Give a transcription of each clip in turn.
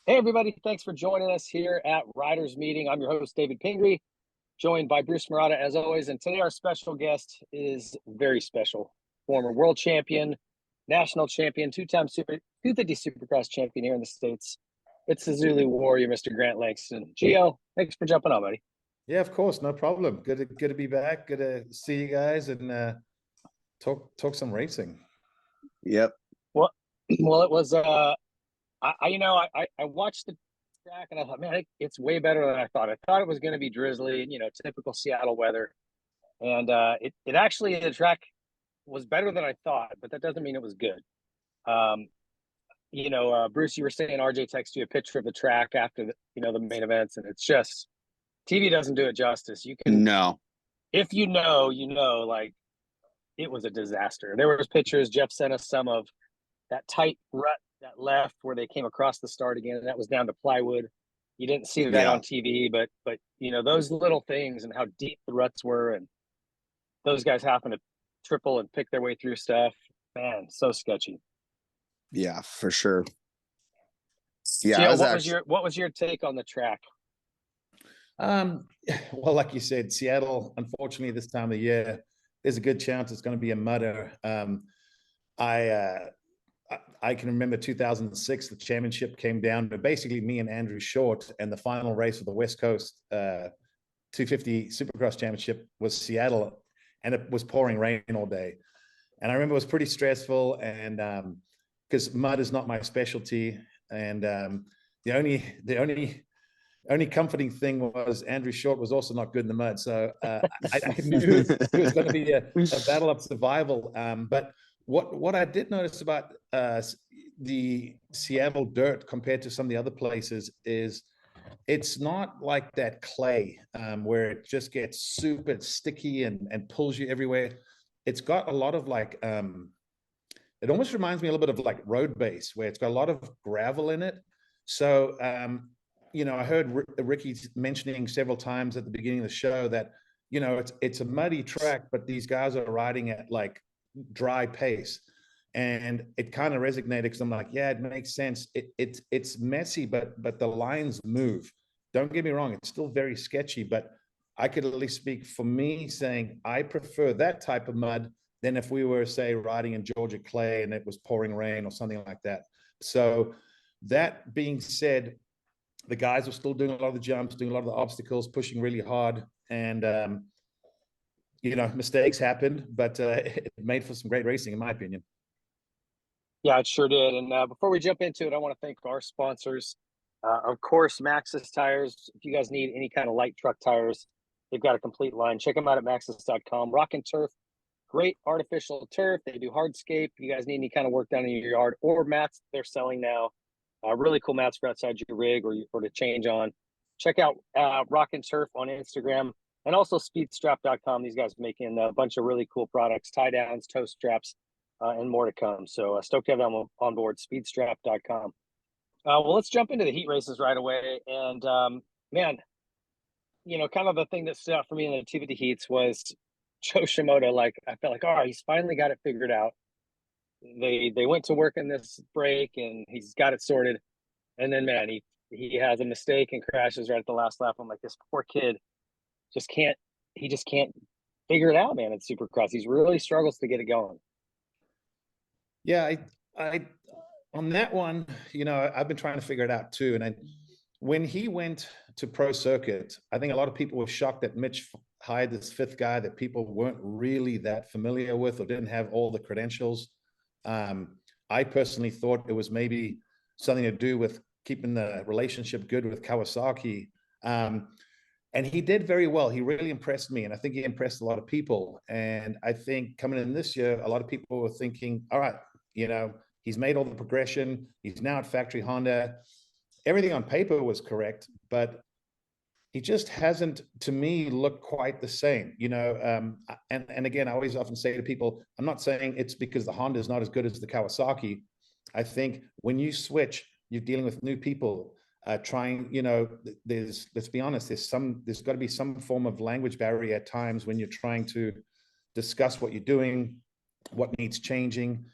Hey, everybody. Thanks for joining us here at Riders Meeting. I'm your host, David Pingree, joined by Bruce Murata, as always. And today, our special guest is very special. Former world champion, national champion, two-time 250 Supercross champion here in the States. It's the Zulu Warrior, Mr. Grant Langston. Gio, thanks for jumping on, buddy. Yeah, of course, no problem. Good to be back. Good to see you guys and talk some racing. Yep. Well, it was I watched the track and I thought, man, it's way better than I thought. I thought it was going to be drizzly, typical Seattle weather. And it actually, the track was better than I thought, but that doesn't mean it was good. Bruce, you were saying RJ texted you a picture of the track after the main events, and it's just TV doesn't do it justice. You can No. If like it was a disaster. There was pictures. Jeff sent us some of that tight rut that left where they came across the start again, and that was down to plywood. You didn't see that on TV, but those little things and how deep the ruts were, and those guys happen to triple and pick their way through stuff. Man, so sketchy. Yeah, for sure. Yeah, what was your take on the track? Well, like you said, Seattle, unfortunately, this time of year, there's a good chance it's going to be a mudder. I can remember 2006, the championship came down to basically me and Andrew Short, and the final race of the West Coast 250 Supercross Championship was Seattle, and it was pouring rain all day. And I remember it was pretty stressful, and because mud is not my specialty, and the only comforting thing was Andrew Short was also not good in the mud, so I knew it was going to be a battle of survival. But what I did notice about the Seattle dirt compared to some of the other places is it's not like that clay where it just gets super sticky and pulls you everywhere. It's got a lot of it almost reminds me a little bit of like road base, where it's got a lot of gravel in it. So, I heard Ricky mentioning several times at the beginning of the show that, it's a muddy track, but these guys are riding at like dry pace. And it kind of resonated because I'm like, yeah, it makes sense. It's messy, but the lines move. Don't get me wrong, it's still very sketchy, but I could at least speak for me saying I prefer that type of mud than if we were, say, riding in Georgia clay and it was pouring rain or something like that. So that being said, the guys were still doing a lot of the jumps, doing a lot of the obstacles, pushing really hard. And, mistakes happened, but it made for some great racing, in my opinion. Yeah, it sure did. And before we jump into it, I want to thank our sponsors. Of course, Maxxis Tires. If you guys need any kind of light truck tires, they've got a complete line. Check them out at maxxis.com. Rock and Turf, great artificial turf. They do hardscape. If you guys need any kind of work done in your yard, or mats they're selling now. Really cool mats for outside your rig or to change on. Check out Rock and Turf on Instagram, and also speedstrap.com. These guys are making a bunch of really cool products, tie downs, toe straps, and more to come. So stoked to have them on board, speedstrap.com. Well, let's jump into the heat races right away. And man, kind of the thing that stood out for me in the 250 heats was Joe Shimoda. Like, I felt like, all right, he's finally got it figured out. They went to work in this break and he's got it sorted. And then, man, he has a mistake and crashes right at the last lap. I'm like, this poor kid just can't figure it out, man, at Supercross. He really struggles to get it going. Yeah, I on that one, I've been trying to figure it out too. And when he went to pro circuit, I think a lot of people were shocked that Mitch hired this fifth guy that people weren't really that familiar with or didn't have all the credentials. I personally thought it was maybe something to do with keeping the relationship good with Kawasaki. And he did very well. He really impressed me. And I think he impressed a lot of people. And I think coming in this year, a lot of people were thinking, all right, he's made all the progression. He's now at factory Honda. Everything on paper was correct, but he just hasn't, to me, looked quite the same, and again, I always often say to people, I'm not saying it's because the Honda is not as good as the Kawasaki. I think when you switch, you're dealing with new people trying, let's be honest, there's got to be some form of language barrier at times when you're trying to discuss what you're doing, what needs changing.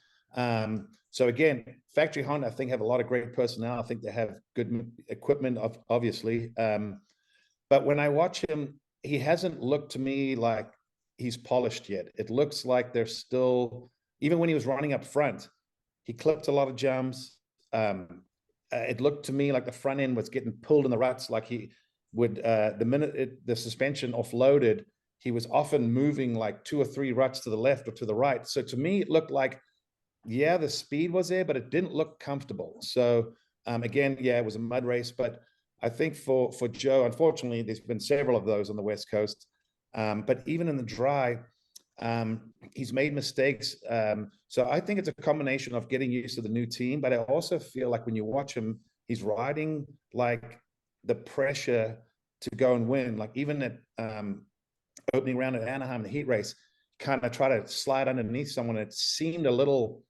So again, factory Honda, I think, have a lot of great personnel. I think they have good equipment, obviously. But when I watch him, he hasn't looked to me like he's polished yet. It looks like they're still, even when he was running up front, he clipped a lot of jumps. It looked to me like the front end was getting pulled in the ruts, like he would, the minute the suspension offloaded, he was often moving like 2 or 3 ruts to the left or to the right. So to me, it looked like, yeah, the speed was there, but it didn't look comfortable. So again, yeah, it was a mud race, but I think for Joe, unfortunately, there's been several of those on the West Coast. But even in the dry, he's made mistakes. So I think it's a combination of getting used to the new team, but I also feel like when you watch him, he's riding like the pressure to go and win. Like even at opening round at Anaheim, the heat race, kind of try to slide underneath someone. It seemed a little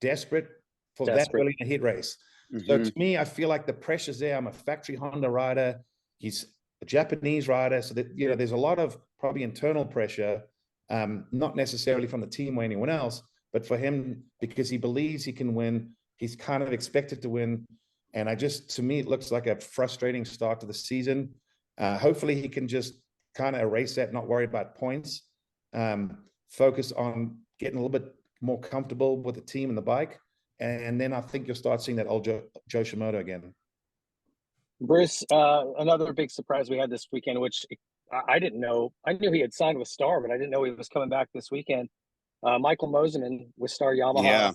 desperate for that early in a heat race. So to me, I feel like the pressure's there. I'm a factory Honda rider. He's a Japanese rider. So that, you know, there's a lot of probably internal pressure, not necessarily from the team or anyone else, but for him, because he believes he can win, he's kind of expected to win. And to me, it looks like a frustrating start to the season. Hopefully he can just kind of erase that, not worry about points, focus on getting a little bit more comfortable with the team and the bike. And then I think you'll start seeing that old Joe Shimoda again. Bruce, another big surprise we had this weekend, which I didn't know. I knew he had signed with Star, but I didn't know he was coming back this weekend. Michael Moseman with Star Yamaha. Yeah.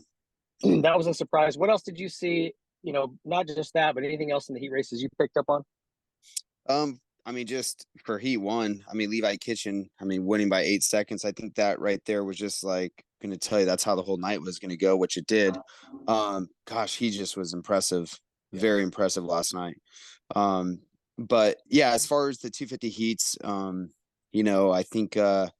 That was a surprise. What else did you see? You know, not just that, but anything else in the heat races you picked up on? I mean, just for Heat 1, I mean, Levi Kitchen, I mean, winning by 8 seconds, I think that right there was just like going to tell you that's how the whole night was going to go, which it did. Gosh, he just was impressive, very impressive last night. But yeah, as far as the 250 heats, you know, I think, you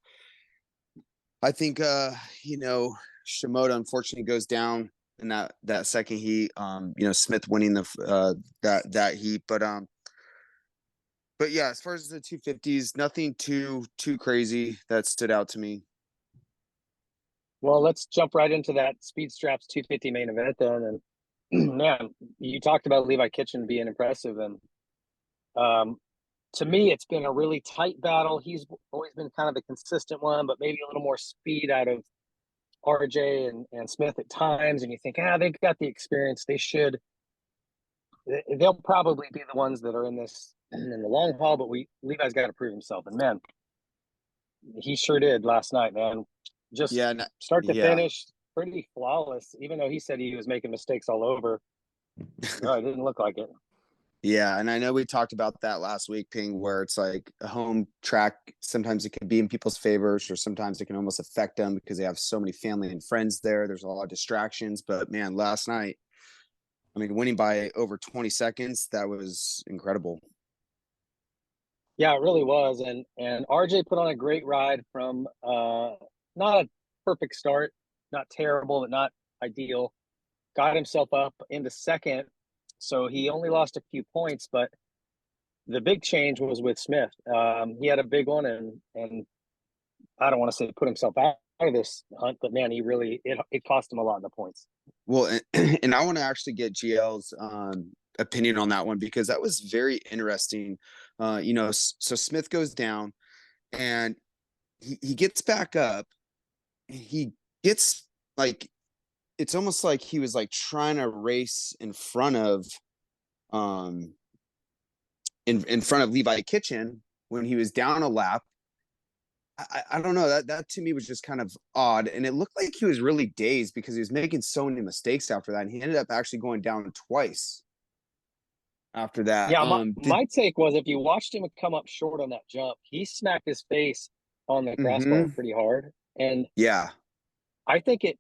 know, Shimoda unfortunately goes down in that second heat. You know, Smith winning that heat, but yeah, as far as the 250s, nothing too crazy that stood out to me. Well, let's jump right into that Speed Straps 250 main event then. And man, you talked about Levi Kitchen being impressive, and to me, it's been a really tight battle. He's always been kind of the consistent one, but maybe a little more speed out of RJ and Smith at times. And you think, they've got the experience. They'll probably be the ones that are in this in the long haul, but Levi's got to prove himself. And man, he sure did last night, man. Just start to finish, pretty flawless, even though he said he was making mistakes all over. No, it didn't look like it. Yeah, and I know we talked about that last week, Ping, where it's like a home track. Sometimes it can be in people's favors, or sometimes it can almost affect them because they have so many family and friends there. There's a lot of distractions. But man, last night, I mean, winning by over 20 seconds, that was incredible. Yeah, it really was. And RJ put on a great ride from not a perfect start, not terrible, but not ideal. Got himself up into second. So he only lost a few points, but the big change was with Smith. He had a big one, and I don't want to say put himself out of this hunt, but man, it cost him a lot in the points. Well, and I want to actually get GL's opinion on that one, because that was very interesting. You know, so Smith goes down and he gets back up. He gets like, it's almost like he was like trying to race in front of in front of Levi Kitchen when he was down a lap. I don't know, that to me was just kind of odd, and it looked like he was really dazed because he was making so many mistakes after that, and he ended up actually going down twice after that. Yeah, my take was, if you watched him come up short on that jump, he smacked his face on the crossbar pretty hard, and I think it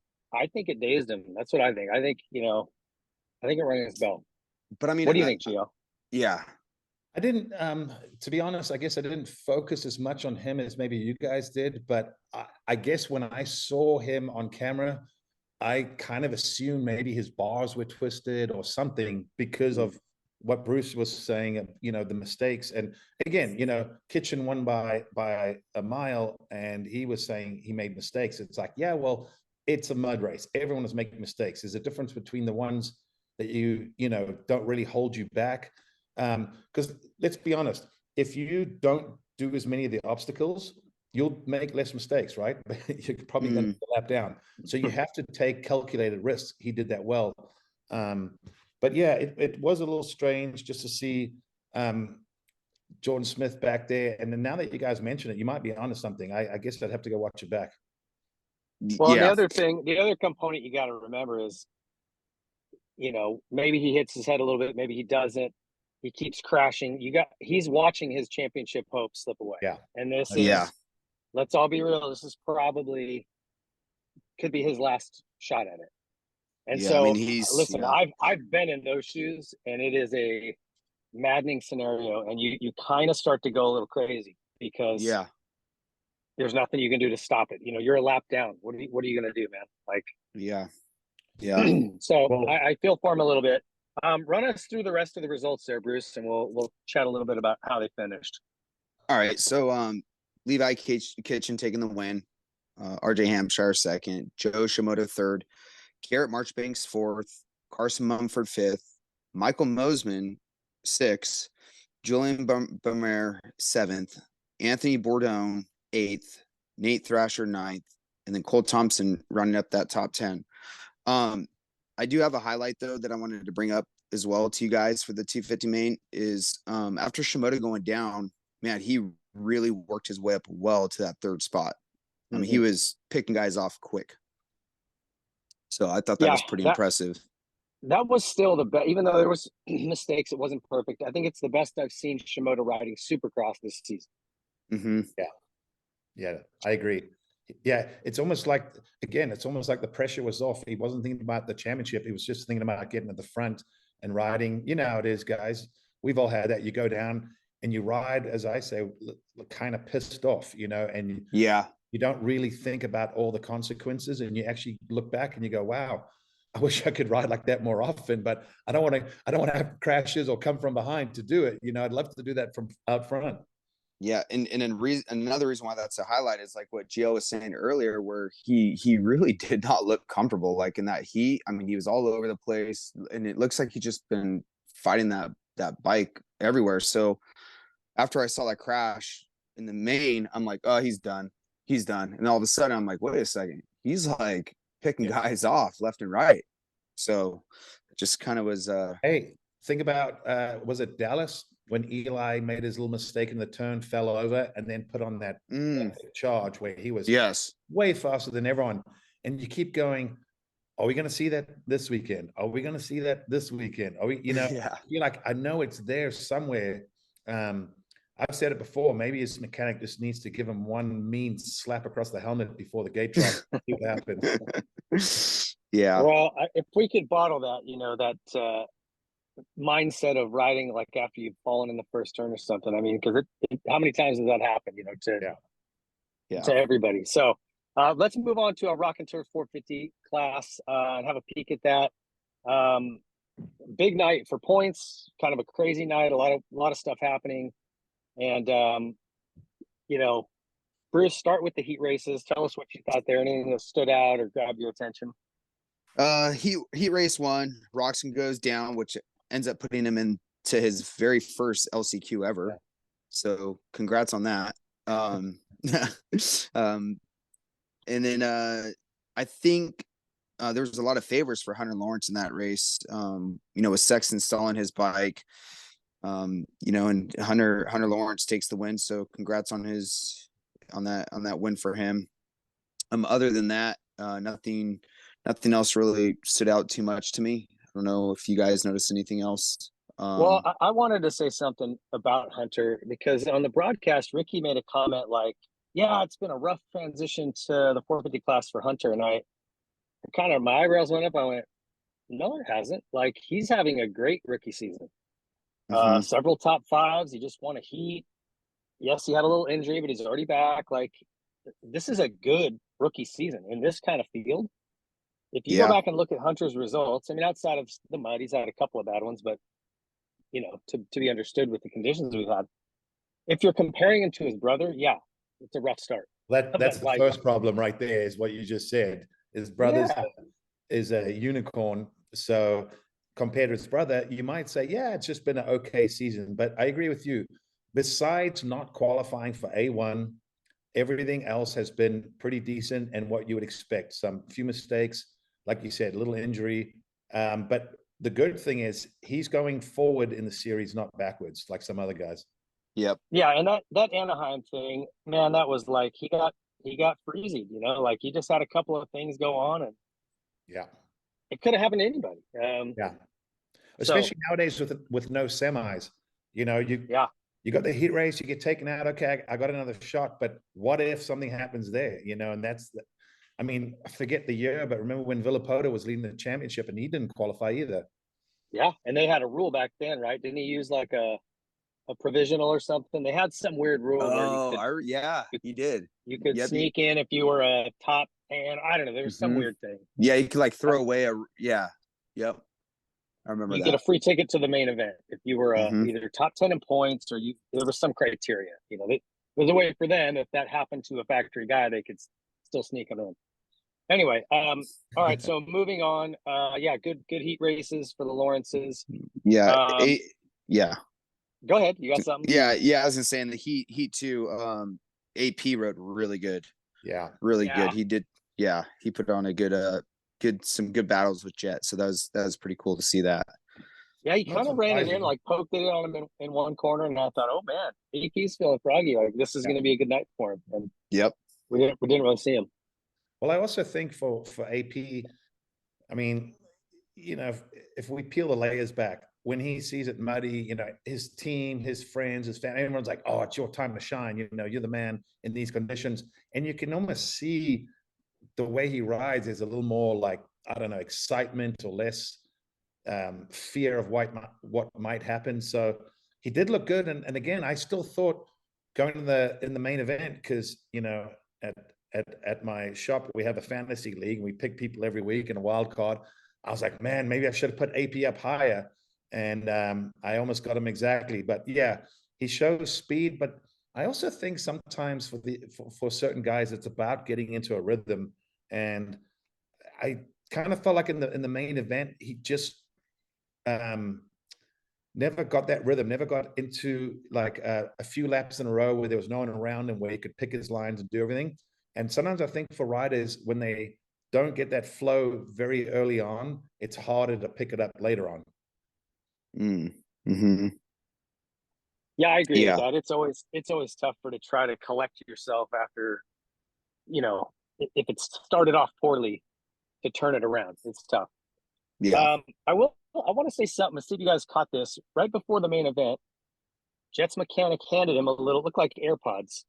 dazed him. That's what I think. I think it rang his bell. But I mean, what do you think, Gio? Yeah. I didn't, to be honest, I guess I didn't focus as much on him as maybe you guys did. But I guess when I saw him on camera, I kind of assumed maybe his bars were twisted or something because of what Bruce was saying, you know, the mistakes. And again, you know, Kitchen won by a mile, and he was saying he made mistakes. It's like, yeah, well, it's a mud race. Everyone is making mistakes. There's a difference between the ones that you know don't really hold you back. Because let's be honest, if you don't do as many of the obstacles, you'll make less mistakes, right? You're probably going to lap down. So you have to take calculated risks. He did that well. But yeah, it was a little strange just to see Jordan Smith back there. And then now that you guys mention it, you might be onto something. I guess I'd have to go watch it back. Well, the other component you got to remember is, you know, maybe he hits his head a little bit, maybe he doesn't. He keeps crashing. He's watching his championship hopes slip away. Yeah. And this is, let's all be real, this is probably could be his last shot at it. And so, I mean, listen, I've been in those shoes, and it is a maddening scenario, and you kind of start to go a little crazy because there's nothing you can do to stop it. You know, you're a lap down. What are you going to do, man? Like, So well, I feel for him a little bit. Run us through the rest of the results there, Bruce, and we'll chat a little bit about how they finished. All right. So Levi Kitchen taking the win, RJ Hampshire second, Joe Shimoda third, Garrett Marchbanks fourth, Carson Mumford fifth, Michael Mosman sixth, Julian Bummer seventh, Anthony Bourdon eighth, Nate Thrasher ninth, and then Cole Thompson running up that top 10. I do have a highlight though that I wanted to bring up as well to you guys for the 250 main is after Shimoda going down, man, he really worked his way up well to that third spot. I mean, he was picking guys off quick. So I thought that was pretty impressive. That was still the best, even though there was mistakes, it wasn't perfect. I think it's the best I've seen Shimoda riding Supercross this season. Yeah, I agree. Yeah, it's almost like the pressure was off. He wasn't thinking about the championship. He was just thinking about getting at the front and riding. You know how it is, guys. We've all had that. You go down and you ride, as I say, kind of pissed off, you know, and you don't really think about all the consequences, and you actually look back and you go, wow, I wish I could ride like that more often, but I don't want to have crashes or come from behind to do it. You know, I'd love to do that from out front. Yeah, and another reason why that's a highlight is like what Gio was saying earlier, where he really did not look comfortable. Like in that heat, I mean, he was all over the place, and it looks like he's just been fighting that bike everywhere. So after I saw that crash in the main, I'm like, oh, he's done. And all of a sudden, I'm like, wait a second, he's like picking guys off left and right. So it just kind of was. Hey, think about was it Dallas? When Eli made his little mistake in the turn, fell over, and then put on that charge where he was way faster than everyone. And you keep going, are we going to see that this weekend? Are we going to see that this weekend? Are we, you know, you're like, I know it's there somewhere. I've said it before, maybe his mechanic just needs to give him one mean slap across the helmet before the gate drop. See what happens. Yeah. Well, if we could bottle that, you know, that mindset of riding like after you've fallen in the first turn or something. I mean, because how many times has that happened, you know, to everybody. So let's move on to a Rock and Turf 450 class and have a peek at that. Big night for points, kind of a crazy night, a lot of stuff happening. And you know, Bruce, start with the heat races. Tell us what you thought there, anything that stood out or grabbed your attention. Heat race 1, Roxon goes down, which ends up putting him into his very first LCQ ever. So congrats on that. And then I think there was a lot of favors for Hunter Lawrence in that race. You know, with Sexton stalling his bike, you know, and Hunter Lawrence takes the win. So congrats on that win for him. Other than that, nothing else really stood out too much to me. I don't know if you guys noticed anything else. Well, I wanted to say something about Hunter because on the broadcast, Ricky made a comment like, yeah, it's been a rough transition to the 450 class for Hunter. And I kind of, my eyebrows went up. I went, no, it hasn't. Like, he's having a great rookie season. Several top fives. He just won a heat. Yes, he had a little injury, but he's already back. Like, this is a good rookie season in this kind of field. If you go back and look at Hunter's results, I mean, outside of the mud, he's had a couple of bad ones, but, you know, to be understood with the conditions we've had. If you're comparing him to his brother, yeah, it's a rough start. That's the first problem right there is what you just said. His brother's Yeah. is a unicorn. So compared to his brother, you might say, yeah, it's just been an okay season. But I agree with you. Besides not qualifying for A1, everything else has been pretty decent and what you would expect. Some few mistakes, like you said, a little injury. But the good thing is he's going forward in the series, not backwards, like some other guys. Yep. Yeah, and that Anaheim thing, man, that was like he got freezied, like he just had a couple of things go on, and Yeah. it could have happened to anybody. Yeah. So Especially nowadays with no semis. You yeah, you got the heat race, you get taken out. Okay, I got another shot, but what if something happens there? And I mean, I forget the year, but remember when Villapota was leading the championship and he didn't qualify either. yeah, and they had a rule back then, right? Didn't he use like a provisional or something? They had some weird rule where Yeah, he did. you could Yep, sneak in if you were a top 10. I don't know. There was some weird thing. Yeah, you could like throw away yeah. Yep. I remember You that. get a free ticket to the main event if you were either top 10 in points or there was some criteria. There's a way for them, if that happened to a factory guy, they could still sneak them in. Anyway, all right. So moving on. Yeah, good heat races for the Lawrences. Yeah. Yeah. Go ahead. You got something? Yeah. I was gonna say in the heat too. AP rode really good. Yeah. Really good. He did. Yeah, he put on a some good battles with Jett. So that was pretty cool to see that. Yeah, he kind of ran it in, like poked it on him in one corner, and I thought, oh man, AP's feeling froggy. Like this is going to be a good night for him. And yep, we didn't really see him. Well, I also think for AP, I mean, if we peel the layers back, when he sees it muddy, his team, his friends, his family, everyone's like, oh, it's your time to shine. You're the man in these conditions. And you can almost see the way he rides is a little more like, I don't know, excitement or less fear of what might happen. So he did look good. And again, I still thought going in the main event, because, at my shop, we have a fantasy league and we pick people every week in a wild card. I was like, man, maybe I should have put AP up higher. And I almost got him exactly. But yeah, he shows speed. But I also think sometimes for certain guys, it's about getting into a rhythm. And I kind of felt like in the main event, he just never got that rhythm, never got into like a few laps in a row where there was no one around and where he could pick his lines and do everything. And sometimes I think for riders, when they don't get that flow very early on, it's harder to pick it up later on. Yeah, I agree with that. It's always tougher to try to collect yourself after, if it's started off poorly, to turn it around. It's tough. Yeah. I want to say something. See if you guys caught this right before the main event. Jett's mechanic handed him looked like AirPods,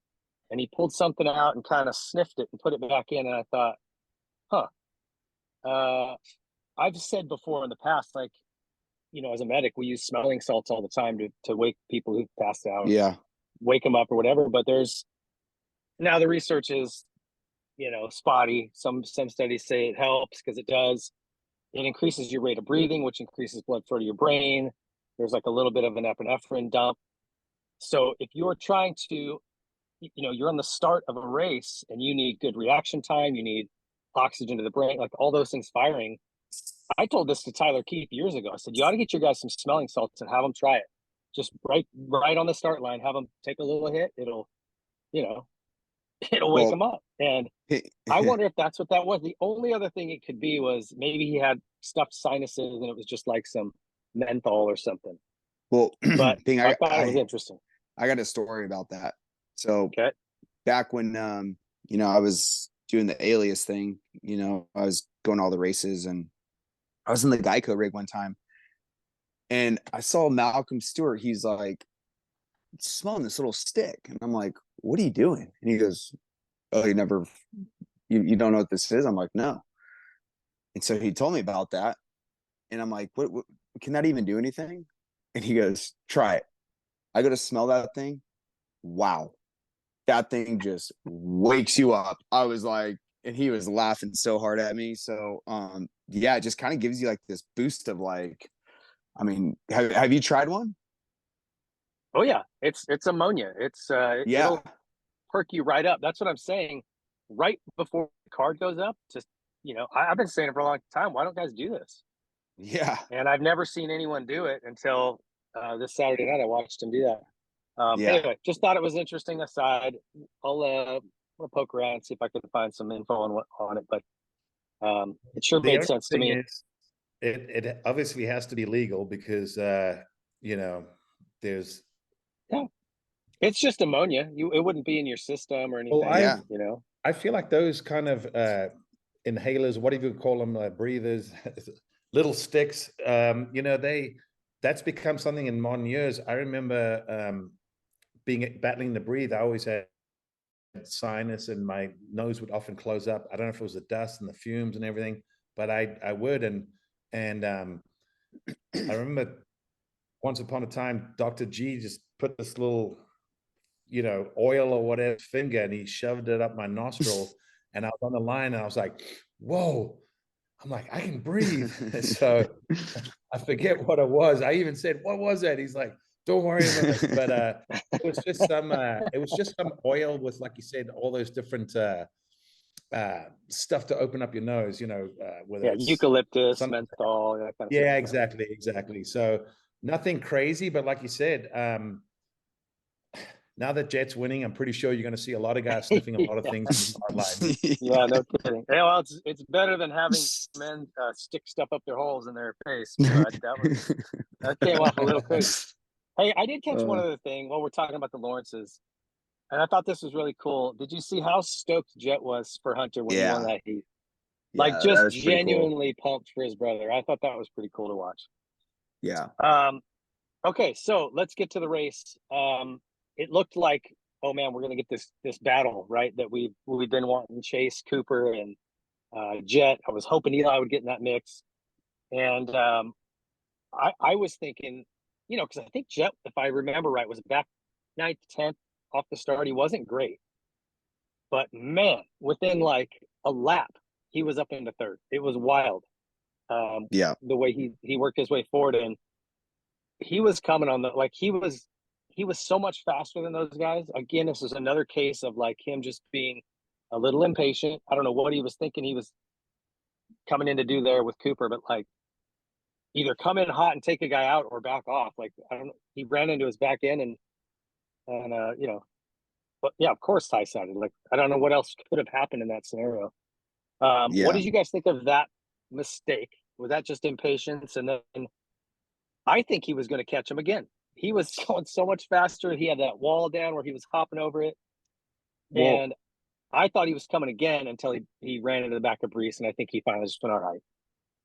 and he pulled something out and kind of sniffed it and put it back in. And I thought, I've said before in the past, like, as a medic, we use smelling salts all the time to wake people who've passed out. Yeah. Wake them up or whatever. But now the research is, spotty. Some studies say it helps because it does. It increases your rate of breathing, which increases blood flow to your brain. There's like a little bit of an epinephrine dump. So if you're trying to, you're on the start of a race and you need good reaction time, you need oxygen to the brain, like all those things firing. I told this to Tyler Keith years ago. I said, you ought to get your guys some smelling salts and have them try it. Just right on the start line, have them take a little hit. It'll wake them up. And I wonder if that's what that was. The only other thing it could be was maybe he had stuffed sinuses and it was just like some menthol or something. Well, but I thought it was interesting. I got a story about that. So back when, I was doing the alias thing, I was going to all the races, and I was in the Geico rig one time and I saw Malcolm Stewart. He's like smelling this little stick. And I'm like, what are you doing? And he goes, oh, you don't know what this is? I'm like, no. And so he told me about that. And I'm like, what can that even do anything? And he goes, try it. I go to smell that thing. Wow. That thing just wakes you up. I was like, and he was laughing so hard at me. So, it just kind of gives you like this boost of like, I mean, have you tried one? Oh yeah. It's ammonia. It'll perk you right up. That's what I'm saying. Right before the card goes up, just I've been saying it for a long time. Why don't guys do this? Yeah. And I've never seen anyone do it until this Saturday night. I watched him do that. Yeah. Anyway, just thought it was interesting aside. I'll poke around and see if I can find some info on it, but it sure The made only sense to thing me. is, it obviously has to be legal because there's Yeah, it's just ammonia. It wouldn't be in your system or anything. Well, Yeah. I feel like those kind of inhalers, what do you call them, breathers, little sticks, that's become something in modern years. I remember battling the breathe. I always had sinus and my nose would often close up. I don't know if it was the dust and the fumes and everything, but I would. And I remember once upon a time, Dr. G just put this little, oil or whatever finger, and he shoved it up my nostril. And I was on the line and I was like, whoa, I'm like, I can breathe. So I forget what it was. I even said, what was that? He's like, don't worry about it. But it was just some oil with, like you said, all those different stuff to open up your nose, whether it's eucalyptus, menthol, that kind of yeah, stuff. exactly. So nothing crazy, but like you said, now that Jett's winning, I'm pretty sure you're going to see a lot of guys sniffing a lot of things online. Yeah, no kidding. Hey, well, it's better than having men stick stuff up their holes in their face. But that came off a little crazy. Hey, I did catch one other thing while we're talking about the Lawrences, and I thought this was really cool. Did you see how stoked Jett was for Hunter when he won that heat? Like, Yeah, just that was pretty cool. genuinely pumped for his brother. I thought that was pretty cool to watch. Yeah. Okay, so let's get to the race. It looked like, oh man, we're gonna get this battle, right? That we've been wanting, Chase, Cooper, and Jett. I was hoping Eli would get in that mix, and I was thinking, because I think Jett, if I remember right, was back 9th, 10th off the start. He wasn't great, but man, within like a lap, he was up into third. It was wild. Yeah. The way he worked his way forward, and he was coming on he was so much faster than those guys. Again, this is another case of like him just being a little impatient. I don't know what he was thinking he was coming in to do there with Cooper, but like either come in hot and take a guy out or back off. Like, I don't know. He ran into his back end and but yeah, of course Ty sided. Like, I don't know what else could have happened in that scenario. What did you guys think of that mistake? Was that just impatience? And then I think he was going to catch him again. He was going so much faster. He had that wall down where he was hopping over it. Well, and I thought he was coming again until he ran into the back of Brees, and I think he finally just went, all right.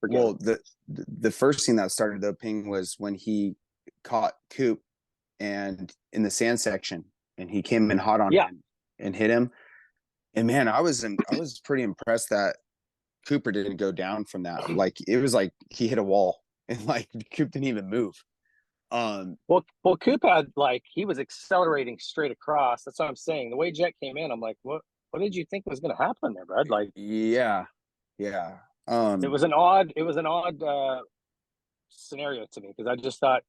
Well, the first thing that started the ping was when he caught Coop and in the sand section, and he came in hot on him and hit him. And man, I was pretty impressed that Cooper didn't go down from that. Like, it was like he hit a wall and like Coop didn't even move. Well, Coop had he was accelerating straight across. That's what I'm saying. The way Jett came in, I'm like, what did you think was going to happen there, bud? Like, yeah. it was an odd scenario to me, because I just thought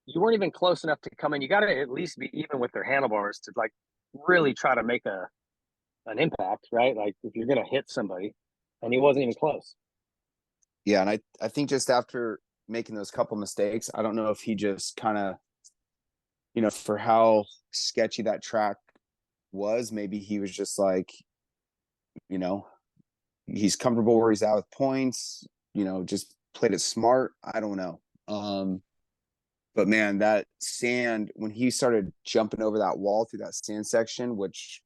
you weren't even close enough to come in. You got to at least be even with their handlebars to like really try to make an impact, right? Like, if you're going to hit somebody, and he wasn't even close. Yeah, and I think just after making those couple mistakes, I don't know if he just kind of, for how sketchy that track was, maybe he was just like, he's comfortable where he's at with points, just played it smart. I don't know. But man, that sand, when he started jumping over that wall through that sand section, which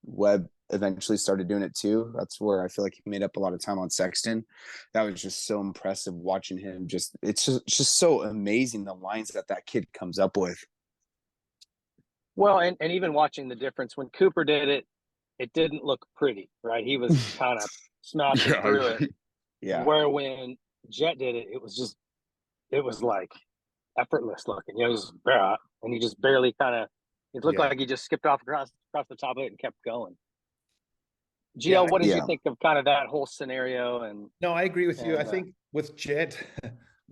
Webb eventually started doing it too. That's where I feel like he made up a lot of time on Sexton. That was just so impressive watching him. It's just so amazing, the lines that kid comes up with. Well, and even watching the difference when Cooper did it, it didn't look pretty, right? He was kind of smashing through it. Yeah. Where when Jett did it, it was like effortless looking. Just and he just barely it looked like he just skipped off across the top of it and kept going. GL, what did you think of kind of that whole scenario? And no, I agree with you. I think with Jett,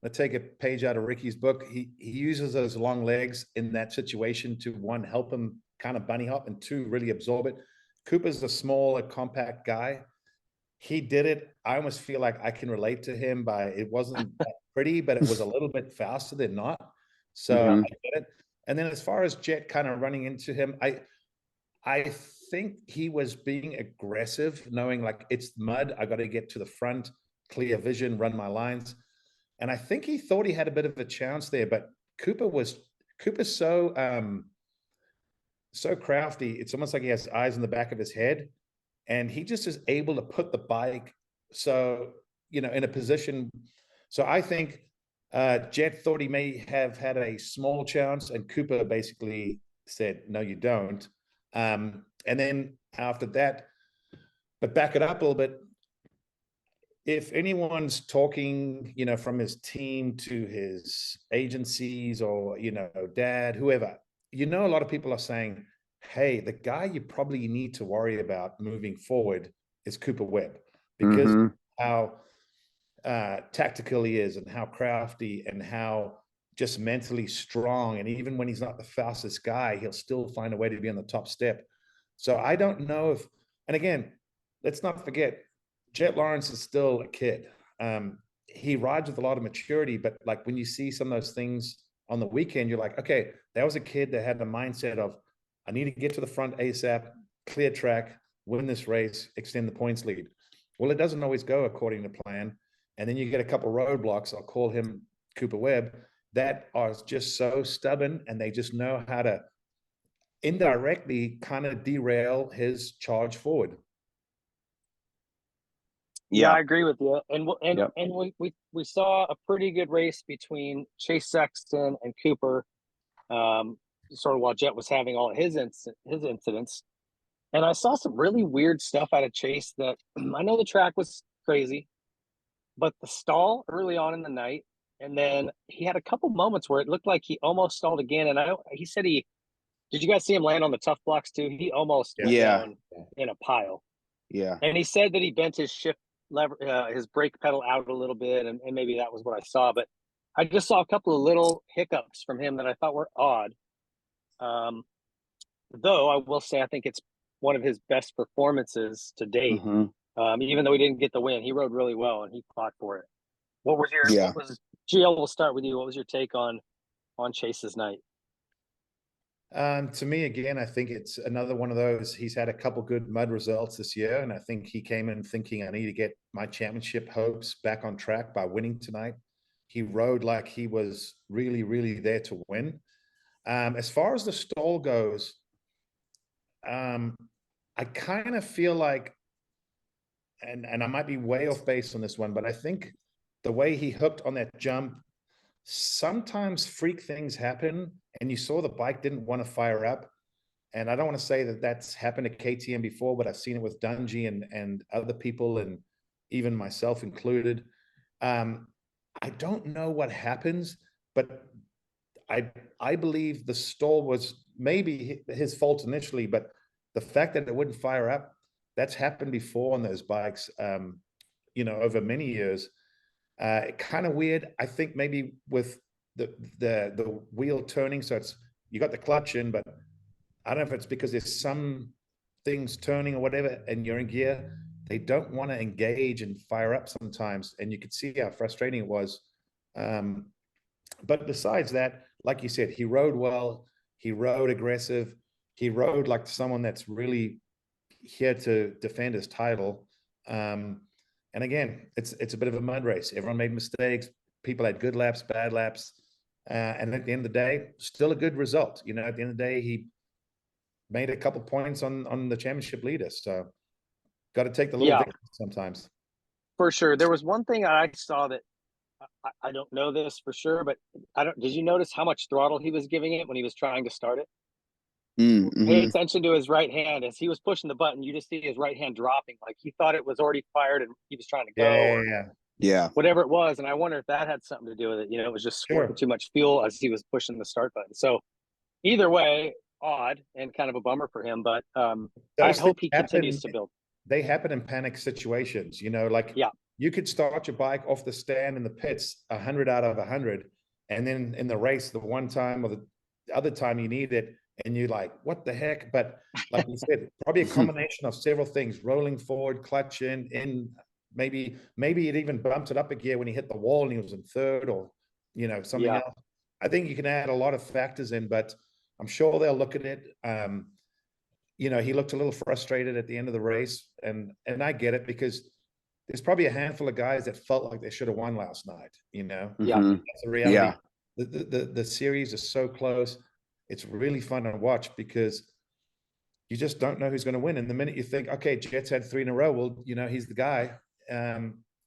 let's take a page out of Ricky's book. He uses those long legs in that situation to, one, help him kind of bunny hop, and two, really absorb it. Cooper's a smaller, compact guy. he did it. I almost feel like I can relate to him by it wasn't that pretty, but it was a little bit faster than not. So I get it. And then as far as Jett kind of running into him, I think he was being aggressive, knowing like it's mud. I got to get to the front, clear vision, run my lines. And I think he thought he had a bit of a chance there, but Cooper's so crafty. It's almost like he has eyes in the back of his head, and he just is able to put the bike in a position. So I think Jett thought he may have had a small chance, and Cooper basically said, "No, you don't." And then after that, but back it up a little bit. If anyone's talking, from his team to his agencies or, dad, whoever, a lot of people are saying, hey, the guy you probably need to worry about moving forward is Cooper Webb, because how tactical he is and how crafty and how just mentally strong. And even when he's not the fastest guy, he'll still find a way to be on the top step. So I don't know if, and again, let's not forget, Jett Lawrence is still a kid. He rides with a lot of maturity, but like when you see some of those things on the weekend, you're like, okay, that was a kid that had the mindset of, I need to get to the front ASAP, clear track, win this race, extend the points lead. Well, it doesn't always go according to plan. And then you get a couple roadblocks, I'll call him Cooper Webb, that are just so stubborn, and they just know how to indirectly kind of derail his charge forward. Yeah, I agree with you. And we saw a pretty good race between Chase Sexton and Cooper, sort of while Jett was having all his incidents. And I saw some really weird stuff out of Chase that I know the track was crazy, but the stall early on in the night, and then he had a couple moments where it looked like he almost stalled again. And he said did you guys see him land on the tough blocks too? He almost went down in a pile. Yeah. And he said that he bent his shift lever, his brake pedal out a little bit, and maybe that was what I saw. But I just saw a couple of little hiccups from him that I thought were odd. Though I will say I think it's one of his best performances to date. Even though he didn't get the win, he rode really well and he fought for it. What was GL? We'll start with you. What was your take on Chase's night? To me, again, I think it's another one of those. He's had a couple good mud results this year, and I think he came in thinking, I need to get my championship hopes back on track by winning tonight. He rode like he was really, really there to win. As far as the stall goes, I kind of feel like, and I might be way off base on this one, but I think the way he hooked on that jump, sometimes freak things happen, and you saw the bike didn't want to fire up. And I don't want to say that that's happened to KTM before, but I've seen it with Dungey and other people, and even myself included. I don't know what happens, but I believe the stall was maybe his fault initially, but the fact that it wouldn't fire up, that's happened before on those bikes, over many years. Kind of weird. I think maybe with the wheel turning, so you got the clutch in, but I don't know if it's because there's some things turning or whatever, and you're in gear, they don't want to engage and fire up sometimes, and you could see how frustrating it was. But besides that, like you said, he rode well, he rode aggressive, he rode like someone that's really here to defend his title. And again, it's a bit of a mud race. Everyone made mistakes. People had good laps, bad laps. And at the end of the day, still a good result. At the end of the day, he made a couple points on the championship leader. So got to take the little victories sometimes. For sure. There was one thing I saw that I don't know this for sure, but did you notice how much throttle he was giving it when he was trying to start it? Pay attention to his right hand. As he was pushing the button, you just see his right hand dropping, like he thought it was already fired and he was trying to go, whatever it was. And I wonder if that had something to do with it. It was just squirting too much fuel as he was pushing the start button. So either way, odd and kind of a bummer for him, but I hope he continues to build. They happen in panic situations, you could start your bike off the stand in the pits 100 out of 100, and then in the race, the one time or the other time you need it, and you're like, what the heck? But like you said, probably a combination of several things: rolling forward, clutch in. Maybe it even bumped it up a gear when he hit the wall and he was in third, or something else. I think you can add a lot of factors in, but I'm sure they'll look at it. He looked a little frustrated at the end of the race, and I get it, because there's probably a handful of guys that felt like they should have won last night. Yeah, that's the reality. Yeah. The series is so close. It's really fun to watch because you just don't know who's going to win. And the minute you think, okay, Jett's had 3 in a row, well, he's the guy.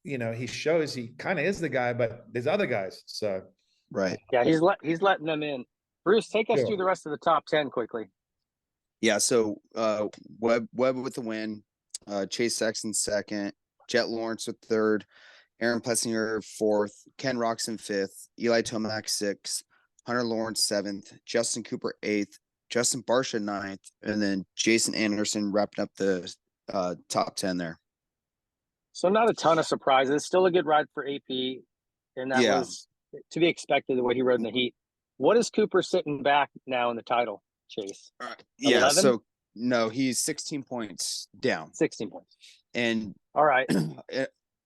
He shows he kind of is the guy, but there's other guys. So right. Yeah, he's letting them in. Bruce, take us through the rest of the top 10 quickly. Yeah, so Webb with the win, Chase Sexton second, Jett Lawrence with third, Aaron Plessinger fourth, Ken Roxon fifth, Eli Tomac sixth, Hunter Lawrence seventh, Justin Cooper eighth, Justin Barsha ninth, and then Jason Anderson wrapping up the top 10 there. So not a ton of surprises. Still a good ride for AP, and that was to be expected the way he rode in the heat. What is Cooper sitting back now in the title chase? Yeah, 11? so no, he's 16 points down. 16 points. And all right.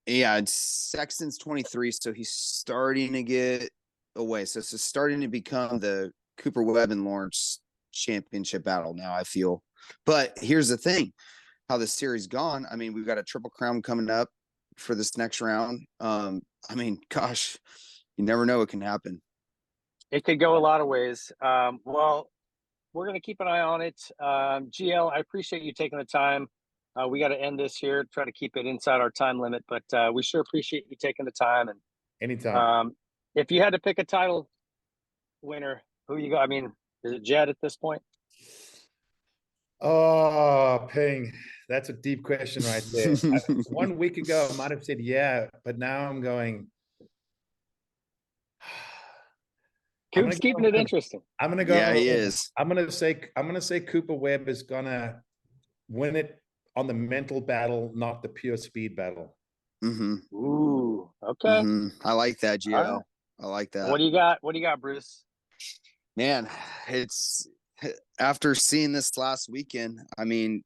Yeah, and Sexton's 23, so he's starting to get away. So it's starting to become the Cooper Webb and Lawrence championship battle now, I feel. But here's the thing, how the series gone. I mean, we've got a Triple Crown coming up for this next round. I mean, gosh, you never know what can happen. It could go a lot of ways. Well, we're going to keep an eye on it. GL, I appreciate you taking the time. We got to end this here, try to keep it inside our time limit, but we sure appreciate you taking the time. And anytime. If you had to pick a title winner, who you got? I mean, is it Jett at this point? Oh, Ping, that's a deep question right there. 1 week ago, I might have said yeah, but now I'm going. Coop's keeping it interesting. I'm gonna go. Yeah, he is. I'm gonna say Cooper Webb is gonna win it on the mental battle, not the pure speed battle. Mm-hmm. Ooh, okay. Mm-hmm. I like that, GL. Right. I like that. What do you got? What do you got, Bruce? Man, it's after seeing this last weekend, I mean,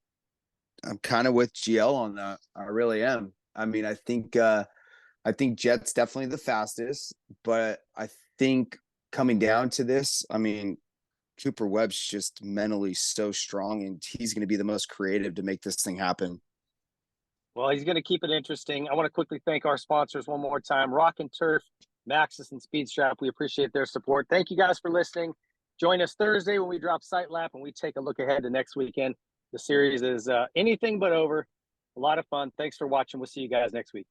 I'm kind of with GL on that. I really am. I mean, I think Jett's definitely the fastest, but I think coming down to this, I mean, Cooper Webb's just mentally so strong, and he's going to be the most creative to make this thing happen. Well, he's going to keep it interesting. I want to quickly thank our sponsors one more time, Rock and Turf, Maxxis, and Speedstrap. We appreciate their support. Thank you guys for listening. Join us Thursday when we drop Sight Lap and we take a look ahead to next weekend. The series is anything but over. A lot of fun. Thanks for watching. We'll see you guys next week.